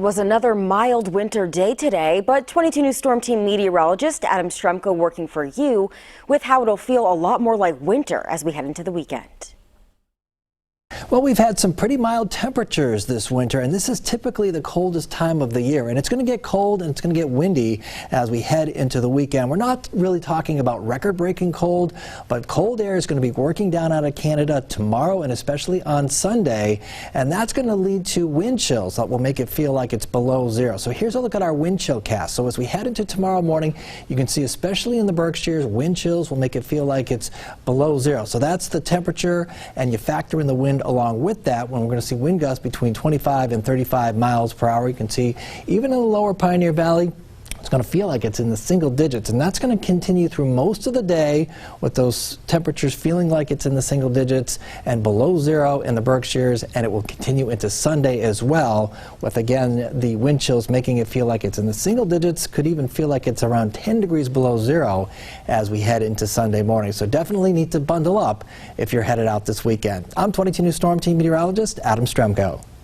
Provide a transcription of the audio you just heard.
Was another mild winter day today, but 22 News Storm Team meteorologist Adam Stremko working for you with how it'll feel a lot more like winter as we head into the weekend. Well, we've had some pretty mild temperatures this winter, and this is typically the coldest time of the year. And it's going to get cold and it's going to get windy as we head into the weekend. We're not really talking about record-breaking cold, but cold air is going to be working down out of Canada tomorrow and especially on Sunday. And that's going to lead to wind chills that will make it feel like it's below zero. So here's a look at our wind chill cast. So as we head into tomorrow morning, you can see especially in the Berkshires, wind chills will make it feel like it's below zero. So that's the temperature, and you factor in the wind along with that when we're going to see wind gusts between 25 and 35 miles per hour. You can see even in the lower Pioneer Valley, it's going to feel like it's in the single digits, and that's going to continue through most of the day with those temperatures feeling like it's in the single digits and below zero in the Berkshires, and it will continue into Sunday as well with, again, the wind chills making it feel like it's in the single digits, could even feel like it's around 10 degrees below zero as we head into Sunday morning. So definitely need to bundle up if you're headed out this weekend. I'm 22 News Storm Team meteorologist Adam Stremko.